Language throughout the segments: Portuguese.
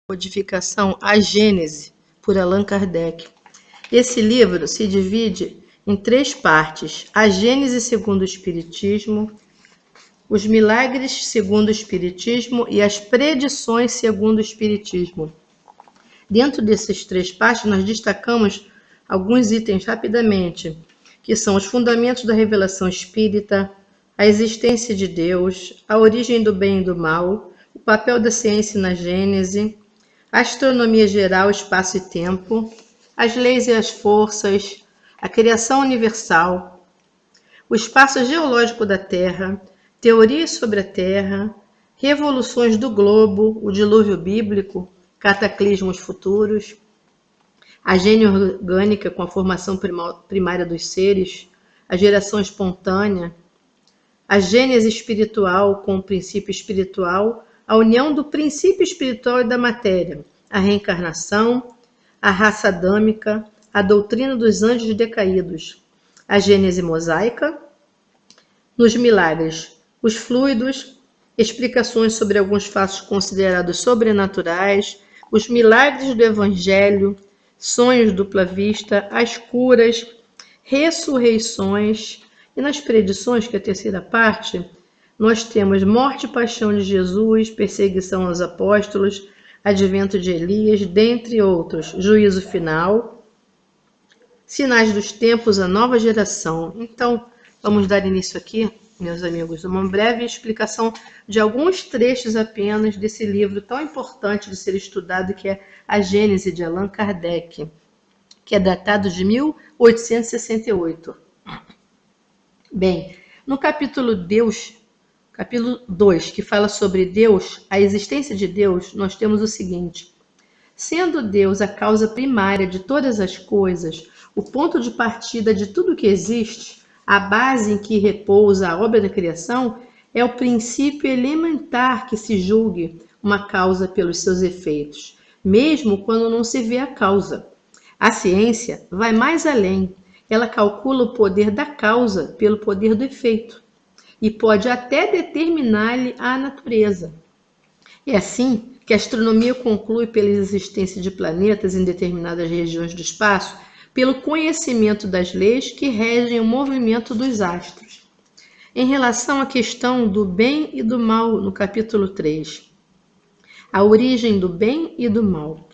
Codificação A Gênese, por Allan Kardec. Esse livro se divide em 3 partes: a Gênese segundo o Espiritismo, os milagres segundo o Espiritismo e as predições segundo o Espiritismo. Dentro dessas 3 partes, nós destacamos alguns itens rapidamente, que são os fundamentos da revelação espírita, a existência de Deus, a origem do bem e do mal, o papel da ciência na Gênese, a astronomia geral, espaço e tempo, as leis e as forças, a criação universal, o espaço geológico da Terra, teorias sobre a Terra, revoluções do globo, o dilúvio bíblico, cataclismos futuros, a gênese orgânica com a formação primária dos seres, a geração espontânea, a gênese espiritual com o princípio espiritual, a união do princípio espiritual e da matéria, a reencarnação, a raça adâmica, a doutrina dos anjos decaídos, a gênese mosaica, nos milagres, os fluidos, explicações sobre alguns fatos considerados sobrenaturais, os milagres do Evangelho, sonhos dupla vista, as curas, ressurreições, e nas predições, que é a terceira parte, nós temos morte e paixão de Jesus, perseguição aos apóstolos, advento de Elias, dentre outros, juízo final, sinais dos tempos, a nova geração. Então, vamos dar início aqui, meus amigos, uma breve explicação de alguns trechos apenas desse livro tão importante de ser estudado, que é a Gênese de Allan Kardec, que é datado de 1868. Bem, no capítulo 2, que fala sobre Deus, a existência de Deus, nós temos o seguinte: sendo Deus a causa primária de todas as coisas, o ponto de partida de tudo que existe, a base em que repousa a obra da criação, é o princípio elementar que se julgue uma causa pelos seus efeitos, mesmo quando não se vê a causa. A ciência vai mais além. Ela calcula o poder da causa pelo poder do efeito e pode até determinar-lhe a natureza. É assim que a astronomia conclui pela existência de planetas em determinadas regiões do espaço, pelo conhecimento das leis que regem o movimento dos astros. Em relação à questão do bem e do mal, no capítulo 3, a origem do bem e do mal.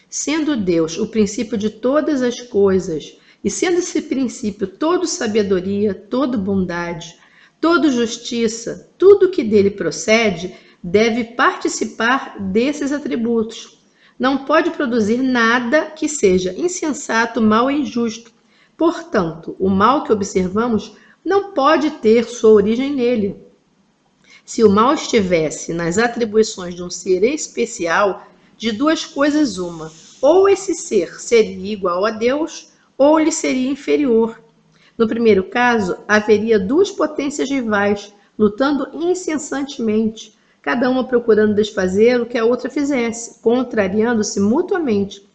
Sendo Deus o princípio de todas as coisas, e sendo esse princípio todo sabedoria, todo bondade, todo justiça, tudo que dele procede, deve participar desses atributos. Não pode produzir nada que seja insensato, mau e injusto. Portanto, o mal que observamos não pode ter sua origem nele. Se o mal estivesse nas atribuições de um ser especial, de 2 coisas uma: ou esse ser seria igual a Deus, ou lhe seria inferior. No primeiro caso, haveria 2 potências rivais, lutando incessantemente, cada uma procurando desfazer o que a outra fizesse, contrariando-se mutuamente.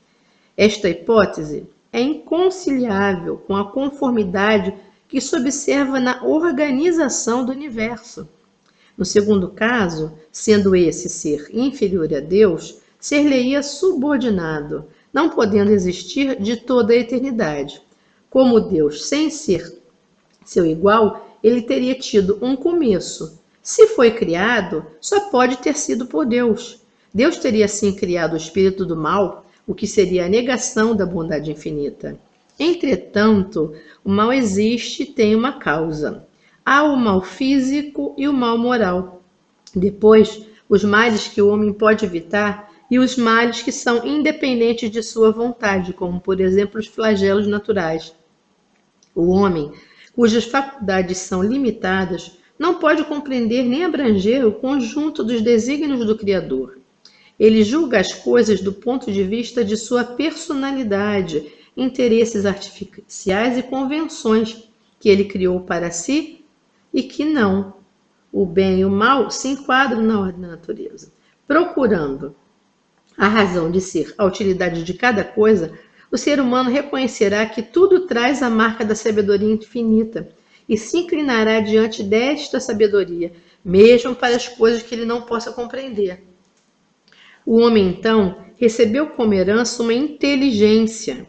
Esta hipótese é inconciliável com a conformidade que se observa na organização do universo. No segundo caso, sendo esse ser inferior a Deus, ser-lhe-ia subordinado, não podendo existir de toda a eternidade. Como Deus, sem ser seu igual, ele teria tido um começo. Se foi criado, só pode ter sido por Deus. Deus teria assim criado o espírito do mal, o que seria a negação da bondade infinita. Entretanto, o mal existe e tem uma causa. Há o mal físico e o mal moral. Depois, os males que o homem pode evitar e os males que são independentes de sua vontade, como, por exemplo, os flagelos naturais. O homem, cujas faculdades são limitadas, não pode compreender nem abranger o conjunto dos desígnios do Criador. Ele julga as coisas do ponto de vista de sua personalidade, interesses artificiais e convenções que ele criou para si e que não. O bem e o mal se enquadram na ordem da natureza. Procurando a razão de ser, a utilidade de cada coisa, o ser humano reconhecerá que tudo traz a marca da sabedoria infinita e se inclinará diante desta sabedoria, mesmo para as coisas que ele não possa compreender. O homem, então, recebeu como herança uma inteligência.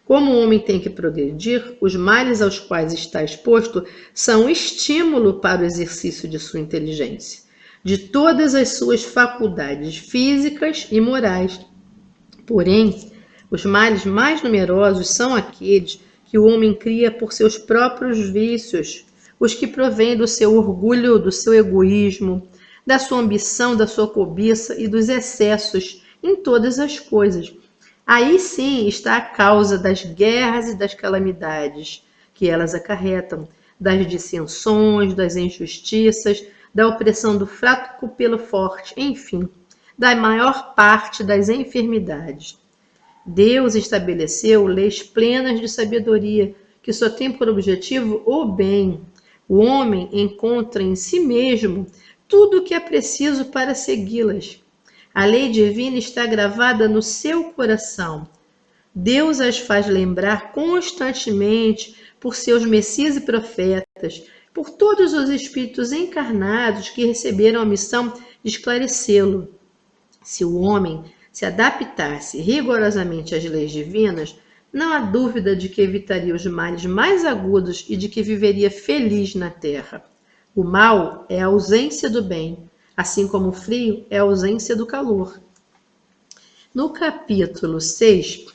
Como o homem tem que progredir, os males aos quais está exposto são um estímulo para o exercício de sua inteligência, de todas as suas faculdades físicas e morais. Porém, os males mais numerosos são aqueles que o homem cria por seus próprios vícios, os que provêm do seu orgulho, do seu egoísmo, da sua ambição, da sua cobiça e dos excessos em todas as coisas. Aí sim está a causa das guerras e das calamidades que elas acarretam, das dissensões, das injustiças, da opressão do fraco pelo forte, enfim, da maior parte das enfermidades. Deus estabeleceu leis plenas de sabedoria que só têm por objetivo o bem. O homem encontra em si mesmo tudo o que é preciso para segui-las. A lei divina está gravada no seu coração. Deus as faz lembrar constantemente por seus messias e profetas, por todos os espíritos encarnados que receberam a missão de esclarecê-lo. Se o homem se adaptasse rigorosamente às leis divinas, não há dúvida de que evitaria os males mais agudos e de que viveria feliz na terra. O mal é a ausência do bem, assim como o frio é a ausência do calor. No capítulo 6,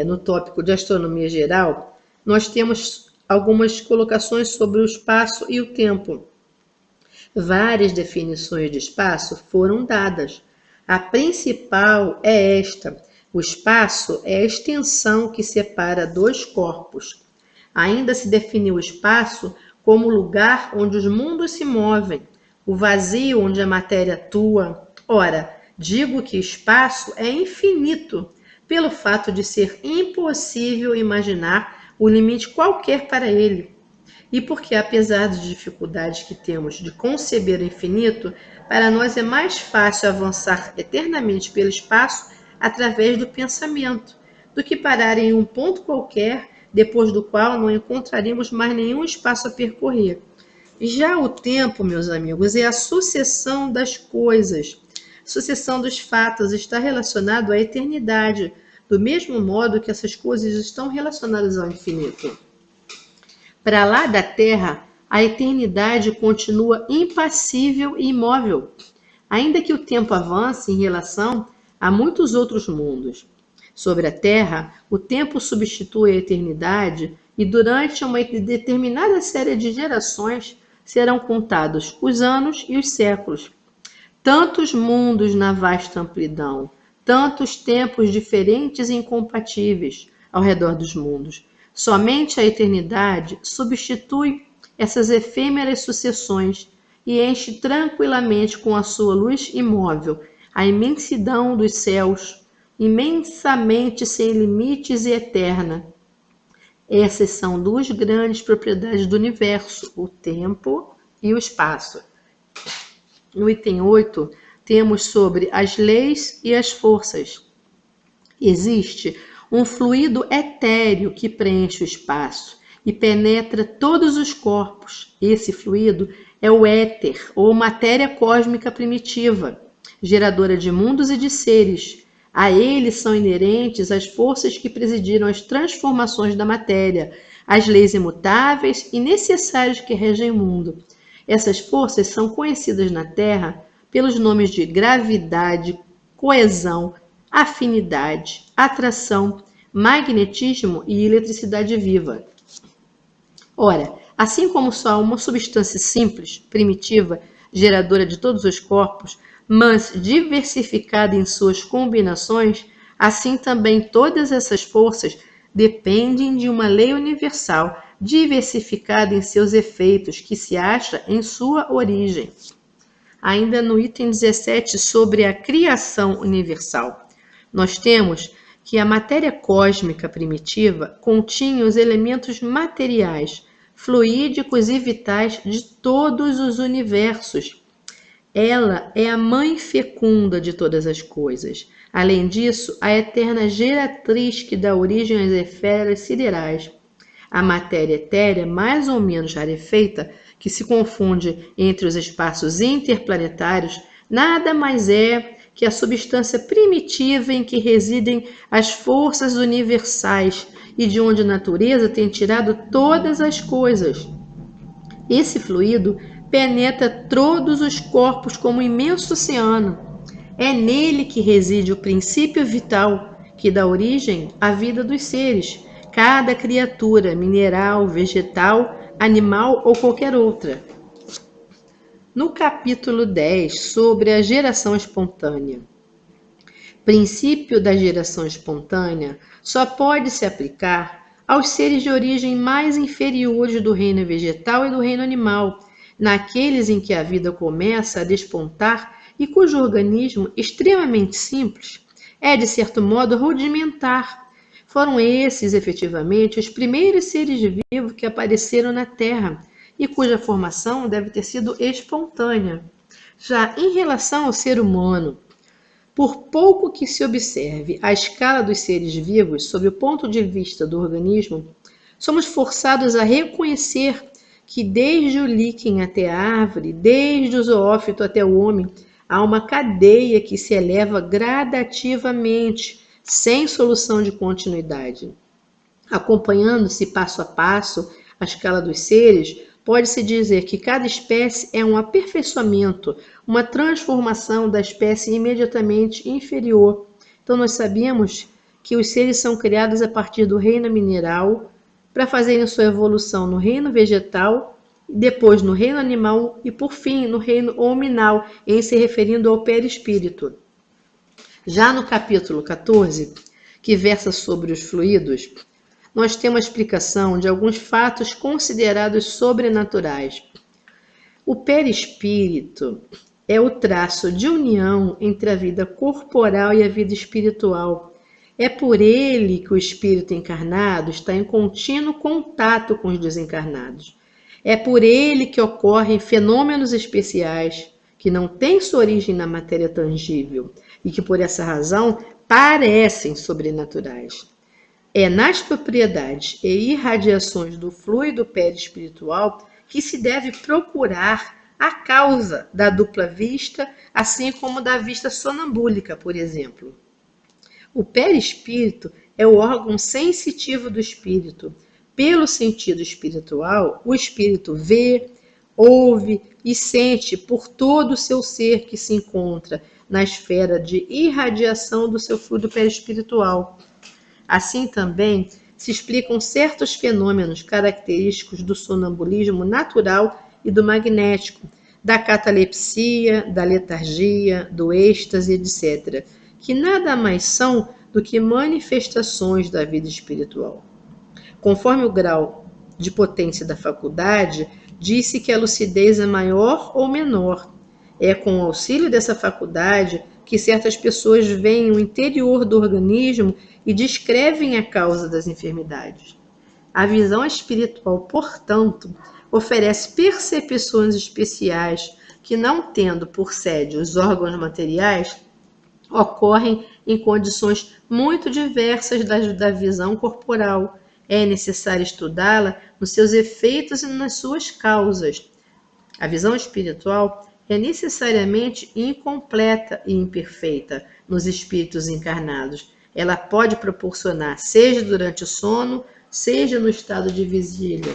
no tópico de astronomia geral, nós temos algumas colocações sobre o espaço e o tempo. Várias definições de espaço foram dadas. A principal é esta: o espaço é a extensão que separa dois corpos. Ainda se definiu o espaço como o lugar onde os mundos se movem, o vazio onde a matéria atua. Ora, digo que espaço é infinito, pelo fato de ser impossível imaginar o limite qualquer para ele. E porque, apesar das dificuldades que temos de conceber o infinito, para nós é mais fácil avançar eternamente pelo espaço através do pensamento, do que parar em um ponto qualquer, depois do qual não encontraríamos mais nenhum espaço a percorrer. Já o tempo, meus amigos, é a sucessão das coisas. A sucessão dos fatos está relacionado à eternidade, do mesmo modo que essas coisas estão relacionadas ao infinito. Para lá da Terra, a eternidade continua impassível e imóvel, ainda que o tempo avance em relação a muitos outros mundos. Sobre a Terra, o tempo substitui a eternidade e durante uma determinada série de gerações serão contados os anos e os séculos. Tantos mundos na vasta amplidão, tantos tempos diferentes e incompatíveis ao redor dos mundos. Somente a eternidade substitui essas efêmeras sucessões e enche tranquilamente com a sua luz imóvel a imensidão dos céus, imensamente sem limites e eterna. Essas são duas grandes propriedades do universo, o tempo e o espaço. No item 8, temos sobre as leis e as forças. Existe um fluido etéreo que preenche o espaço e penetra todos os corpos. Esse fluido é o éter, ou matéria cósmica primitiva, geradora de mundos e de seres. A ele são inerentes as forças que presidiram as transformações da matéria, as leis imutáveis e necessárias que regem o mundo. Essas forças são conhecidas na Terra pelos nomes de gravidade, coesão, afinidade, atração, magnetismo e eletricidade viva. Ora, assim como só uma substância simples, primitiva, geradora de todos os corpos, mas diversificada em suas combinações, assim também todas essas forças dependem de uma lei universal, diversificada em seus efeitos, que se acha em sua origem. Ainda no item 17, sobre a criação universal, nós temos que a matéria cósmica primitiva continha os elementos materiais, fluídicos e vitais de todos os universos. Ela é a mãe fecunda de todas as coisas. Além disso, a eterna geratriz que dá origem às esferas siderais. A matéria etérea, mais ou menos rarefeita, que se confunde entre os espaços interplanetários, nada mais é que é a substância primitiva em que residem as forças universais e de onde a natureza tem tirado todas as coisas. Esse fluido penetra todos os corpos como um imenso oceano. É nele que reside o princípio vital que dá origem à vida dos seres, cada criatura, mineral, vegetal, animal ou qualquer outra. No capítulo 10, sobre a geração espontânea. Princípio da geração espontânea só pode se aplicar aos seres de origem mais inferiores do reino vegetal e do reino animal, naqueles em que a vida começa a despontar e cujo organismo, extremamente simples, é de certo modo rudimentar. Foram esses, efetivamente, os primeiros seres vivos que apareceram na Terra e cuja formação deve ter sido espontânea. Já em relação ao ser humano, por pouco que se observe a escala dos seres vivos sob o ponto de vista do organismo, somos forçados a reconhecer que desde o líquen até a árvore, desde o zoófito até o homem, há uma cadeia que se eleva gradativamente, sem solução de continuidade. Acompanhando-se passo a passo a escala dos seres, pode-se dizer que cada espécie é um aperfeiçoamento, uma transformação da espécie imediatamente inferior. Então, nós sabemos que os seres são criados a partir do reino mineral para fazerem sua evolução no reino vegetal, depois no reino animal e, por fim, no reino hominal, em se referindo ao perispírito. Já no capítulo 14, que versa sobre os fluidos, nós temos a explicação de alguns fatos considerados sobrenaturais. O perispírito é o traço de união entre a vida corporal e a vida espiritual. É por ele que o espírito encarnado está em contínuo contato com os desencarnados. É por ele que ocorrem fenômenos especiais que não têm sua origem na matéria tangível e que, por essa razão, parecem sobrenaturais. É nas propriedades e irradiações do fluido perispiritual que se deve procurar a causa da dupla vista, assim como da vista sonambúlica, por exemplo. O perispírito é o órgão sensitivo do espírito. Pelo sentido espiritual, o espírito vê, ouve e sente por todo o seu ser que se encontra na esfera de irradiação do seu fluido perispiritual. Assim também se explicam certos fenômenos característicos do sonambulismo natural e do magnético, da catalepsia, da letargia, do êxtase, etc., que nada mais são do que manifestações da vida espiritual. Conforme o grau de potência da faculdade, disse que a lucidez é maior ou menor. É com o auxílio dessa faculdade que certas pessoas veem o interior do organismo e descrevem a causa das enfermidades. A visão espiritual, portanto, oferece percepções especiais que, não tendo por sede os órgãos materiais, ocorrem em condições muito diversas da visão corporal. É necessário estudá-la nos seus efeitos e nas suas causas. A visão espiritual é necessariamente incompleta e imperfeita nos espíritos encarnados. Ela pode proporcionar, seja durante o sono, seja no estado de vigília,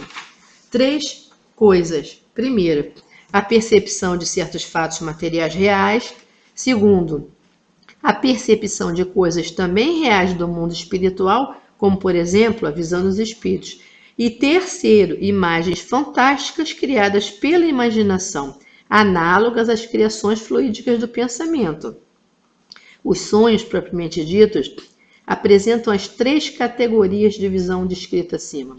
3 coisas. Primeiro, a percepção de certos fatos materiais reais. Segundo, a percepção de coisas também reais do mundo espiritual, como, por exemplo, a visão dos espíritos. E terceiro, imagens fantásticas criadas pela imaginação, análogas às criações fluídicas do pensamento. Os sonhos, propriamente ditos, apresentam as 3 categorias de visão descritas acima.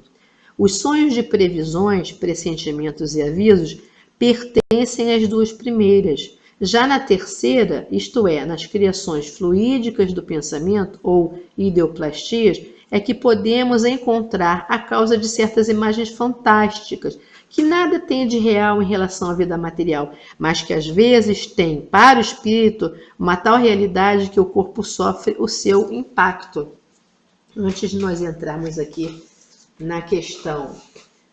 Os sonhos de previsões, pressentimentos e avisos pertencem às 2 primeiras. Já na terceira, isto é, nas criações fluídicas do pensamento ou ideoplastias, é que podemos encontrar a causa de certas imagens fantásticas, que nada tem de real em relação à vida material, mas que às vezes tem, para o espírito, uma tal realidade que o corpo sofre o seu impacto. Antes de nós entrarmos aqui na questão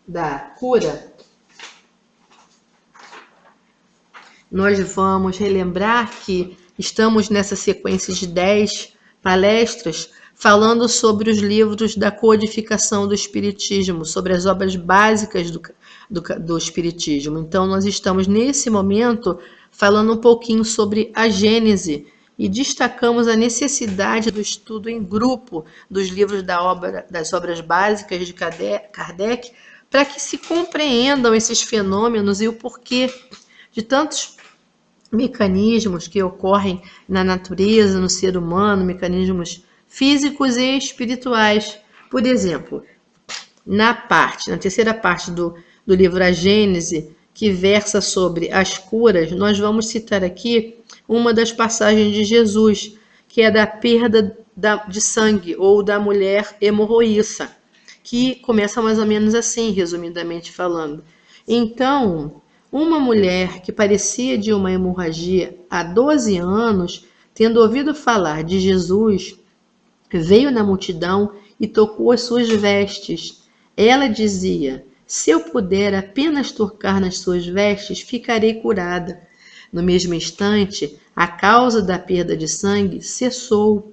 da cura, nós vamos relembrar que Estamos nessa sequência de 10 palestras falando sobre os livros da codificação do Espiritismo, sobre as obras básicas do Espiritismo. Então, nós estamos nesse momento falando um pouquinho sobre a Gênese e destacamos a necessidade do estudo em grupo dos livros das obras básicas de Kardec, para que se compreendam esses fenômenos e o porquê de tantos mecanismos que ocorrem na natureza, no ser humano, mecanismos físicos e espirituais. Por exemplo, na terceira parte do livro A Gênese, que versa sobre as curas, nós vamos citar aqui uma das passagens de Jesus, que é da perda de sangue, ou da mulher hemorroíça, que começa mais ou menos assim, resumidamente falando. Então, uma mulher que parecia de uma hemorragia há 12 anos, tendo ouvido falar de Jesus, veio na multidão e tocou as suas vestes. Ela dizia: se eu puder apenas tocar nas suas vestes, ficarei curada. No mesmo instante, a causa da perda de sangue cessou.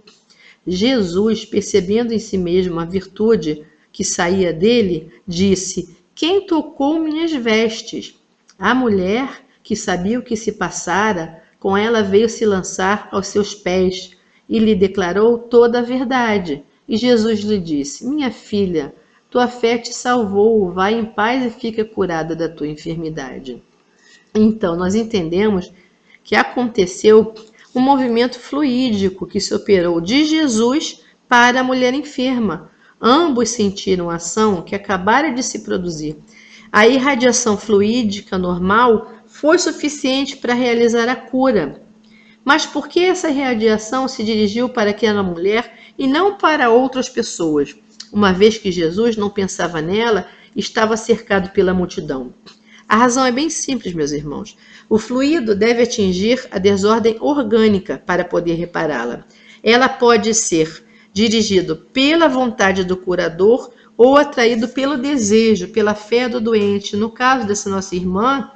Jesus, percebendo em si mesmo a virtude que saía dele, disse: quem tocou minhas vestes? A mulher, que sabia o que se passara, com ela veio se lançar aos seus pés e lhe declarou toda a verdade. E Jesus lhe disse: minha filha, tua fé te salvou, vai em paz e fica curada da tua enfermidade. Então, nós entendemos que aconteceu um movimento fluídico que se operou de Jesus para a mulher enferma. Ambos sentiram a ação que acabara de se produzir. A irradiação fluídica normal foi suficiente para realizar a cura. Mas por que essa irradiação se dirigiu para aquela mulher e não para outras pessoas? Uma vez que Jesus não pensava nela, estava cercado pela multidão. A razão é bem simples, meus irmãos. O fluido deve atingir a desordem orgânica para poder repará-la. Ela pode ser dirigido pela vontade do curador ou atraído pelo desejo, pela fé do doente. No caso dessa nossa irmã,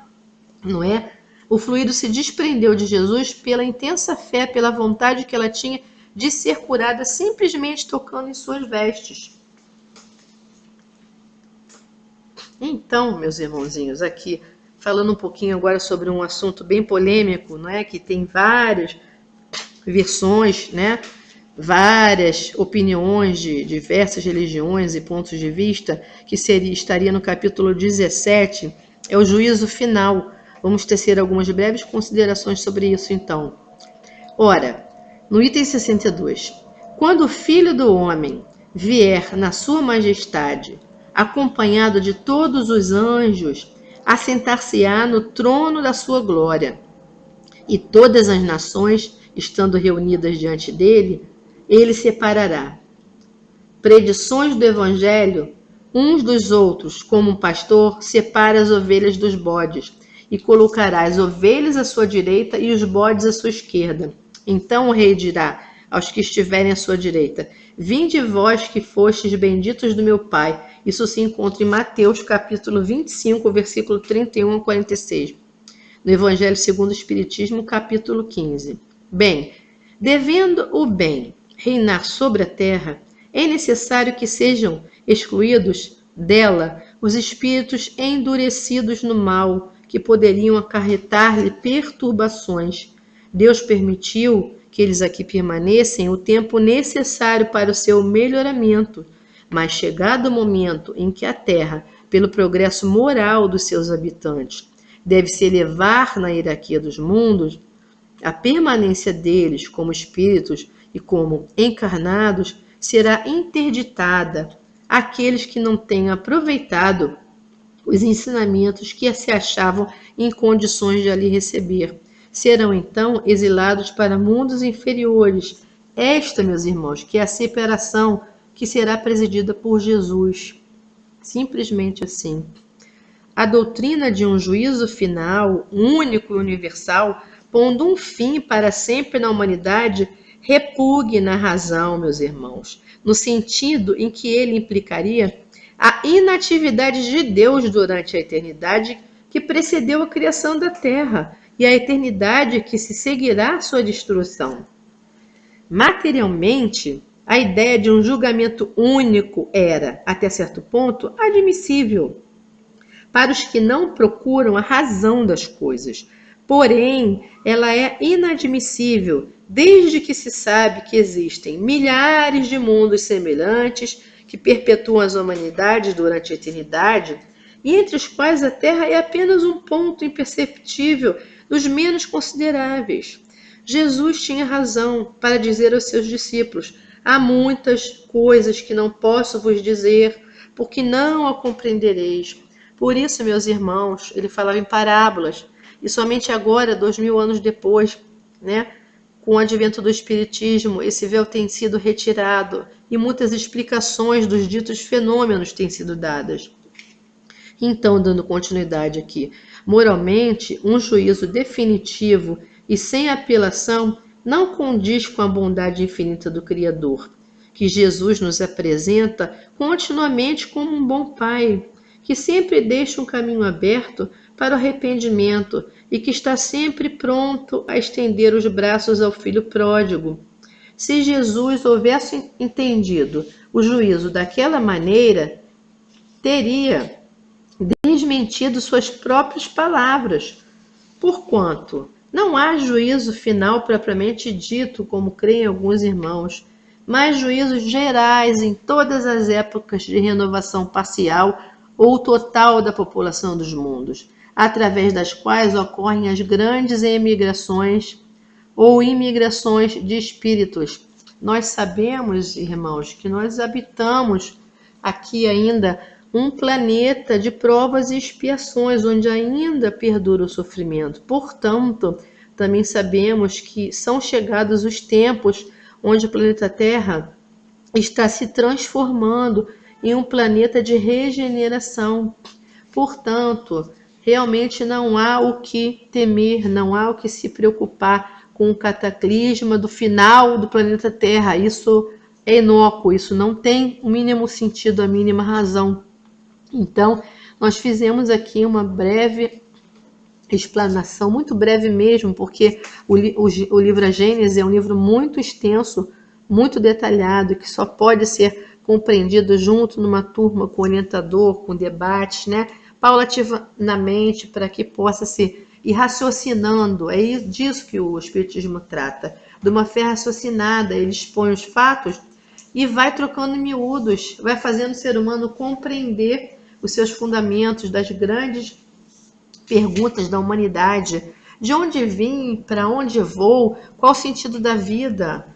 não é? O fluido se desprendeu de Jesus pela intensa fé, pela vontade que ela tinha de ser curada simplesmente tocando em suas vestes. Então, meus irmãozinhos, aqui falando um pouquinho agora sobre um assunto bem polêmico, não é? Que tem várias versões, né? Várias opiniões de diversas religiões e pontos de vista, que estaria no capítulo 17, é o juízo final. Vamos tecer algumas breves considerações sobre isso, então. Ora, no item 62, quando o Filho do Homem vier na sua majestade, acompanhado de todos os anjos, assentar-se-á no trono da sua glória, e todas as nações, estando reunidas diante dele, ele separará predições do Evangelho uns dos outros, como um pastor separa as ovelhas dos bodes, e colocará as ovelhas à sua direita e os bodes à sua esquerda. Então o rei dirá aos que estiverem à sua direita: vinde vós que fostes benditos do meu Pai. Isso se encontra em Mateus capítulo 25, versículo 31 a 46. No Evangelho segundo o Espiritismo, capítulo 15. Bem, devendo o bem reinar sobre a terra, é necessário que sejam excluídos dela os espíritos endurecidos no mal, que poderiam acarretar-lhe perturbações. Deus permitiu que eles aqui permanecem o tempo necessário para o seu melhoramento, mas chegado o momento em que a terra, pelo progresso moral dos seus habitantes, deve se elevar na hierarquia dos mundos, a permanência deles como espíritos e como encarnados será interditada àqueles que não tenham aproveitado os ensinamentos que se achavam em condições de ali receber. Serão então exilados para mundos inferiores. Esta, meus irmãos, que é a separação que será presidida por Jesus. Simplesmente assim. A doutrina de um juízo final, único e universal, pondo um fim para sempre na humanidade, repugna a razão, meus irmãos, no sentido em que ele implicaria a inatividade de Deus durante a eternidade que precedeu a criação da Terra e a eternidade que se seguirá à sua destruição. Materialmente, a ideia de um julgamento único era, até certo ponto, admissível para os que não procuram a razão das coisas. Porém, ela é inadmissível desde que se sabe que existem milhares de mundos semelhantes que perpetuam as humanidades durante a eternidade e entre os quais a Terra é apenas um ponto imperceptível dos menos consideráveis. Jesus tinha razão para dizer aos seus discípulos: há muitas coisas que não posso vos dizer, porque não a compreendereis. Por isso, meus irmãos, ele falava em parábolas, e somente agora, 2000 anos depois, com o advento do Espiritismo, esse véu tem sido retirado e muitas explicações dos ditos fenômenos têm sido dadas. Então, dando continuidade aqui, moralmente, um juízo definitivo e sem apelação não condiz com a bondade infinita do Criador, que Jesus nos apresenta continuamente como um bom Pai, que sempre deixa um caminho aberto para o arrependimento e que está sempre pronto a estender os braços ao filho pródigo. Se Jesus houvesse entendido o juízo daquela maneira, teria desmentido suas próprias palavras, porquanto não há juízo final propriamente dito, como creem alguns irmãos, mas juízos gerais em todas as épocas de renovação parcial ou total da população dos mundos, através das quais ocorrem as grandes emigrações ou imigrações de espíritos. Nós sabemos, irmãos, que nós habitamos aqui ainda um planeta de provas e expiações, onde ainda perdura o sofrimento. Portanto, também sabemos que são chegados os tempos onde o planeta Terra está se transformando em um planeta de regeneração. Portanto, realmente não há o que temer, não há o que se preocupar com o cataclisma do final do planeta Terra. Isso é inócuo, isso não tem o mínimo sentido, a mínima razão. Então, nós fizemos aqui uma breve explanação, muito breve mesmo, porque o livro A Gênese é um livro muito extenso, muito detalhado, que só pode ser compreendido junto numa turma com orientador, com debates, paulatinamente, para que possa se ir raciocinando. É disso que o Espiritismo trata, de uma fé raciocinada. Ele expõe os fatos e vai trocando miúdos, vai fazendo o ser humano compreender os seus fundamentos, das grandes perguntas da humanidade: de onde vim, para onde vou, qual o sentido da vida,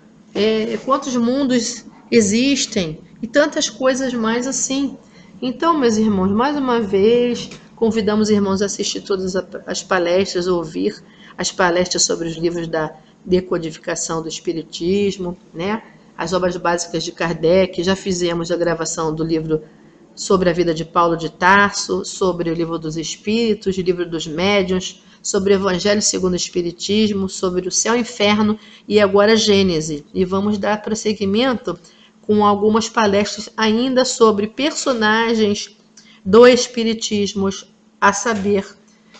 quantos mundos existem e tantas coisas mais assim. Então, meus irmãos, mais uma vez convidamos os irmãos a assistir todas as palestras, ouvir as palestras sobre os livros da decodificação do Espiritismo, as obras básicas de Kardec. Já fizemos a gravação do livro sobre a vida de Paulo de Tarso, sobre o livro dos Espíritos, o livro dos Médiuns, sobre o Evangelho segundo o Espiritismo, sobre o céu e o inferno e agora a Gênese. E vamos dar prosseguimento com algumas palestras ainda sobre personagens do Espiritismo, a saber,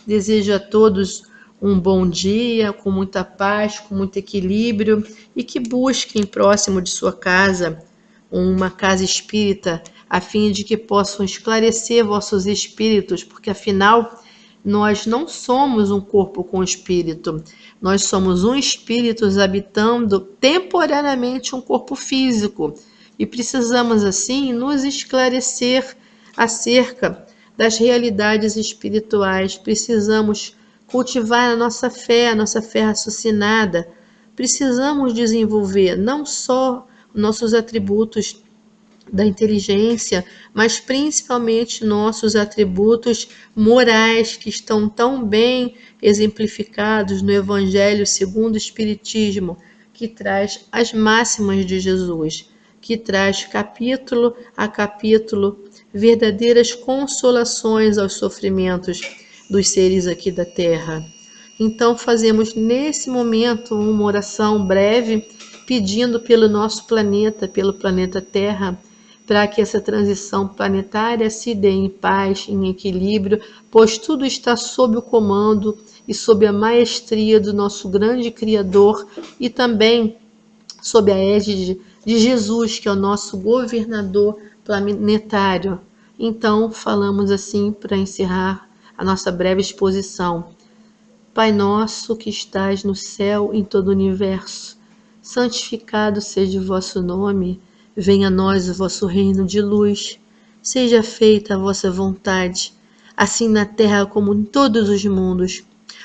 desejo a todos um bom dia, com muita paz, com muito equilíbrio, e que busquem próximo de sua casa uma casa espírita, a fim de que possam esclarecer vossos espíritos, porque afinal nós não somos um corpo com espírito, nós somos um espírito habitando temporariamente um corpo físico, e precisamos assim nos esclarecer acerca das realidades espirituais. Precisamos cultivar a nossa fé raciocinada. Precisamos desenvolver não só nossos atributos da inteligência, mas principalmente nossos atributos morais, que estão tão bem exemplificados no Evangelho segundo o Espiritismo, que traz as máximas de Jesus, que traz capítulo a capítulo verdadeiras consolações aos sofrimentos dos seres aqui da Terra. Então fazemos nesse momento uma oração breve, pedindo pelo nosso planeta, pelo planeta Terra, para que essa transição planetária se dê em paz, em equilíbrio, pois tudo está sob o comando e sob a maestria do nosso grande Criador e também sob a égide de Jesus, que é o nosso governador planetário. Então, falamos assim para encerrar a nossa breve exposição. Pai nosso que estás no céu em todo o universo, santificado seja o vosso nome, venha a nós o vosso reino de luz, seja feita a vossa vontade, assim na terra como em todos os mundos.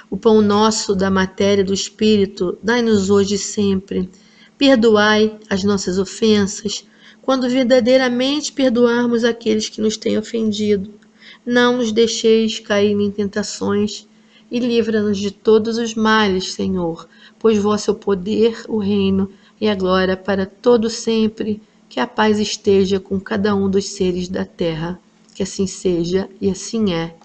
O pão nosso da matéria e do espírito, dai-nos hoje e sempre. Perdoai as nossas ofensas, quando verdadeiramente perdoarmos aqueles que nos têm ofendido. Não nos deixeis cair em tentações, e livra-nos de todos os males, Senhor, pois vosso é o poder, o reino e a glória para todo sempre. Que a paz esteja com cada um dos seres da terra. Que assim seja e assim é.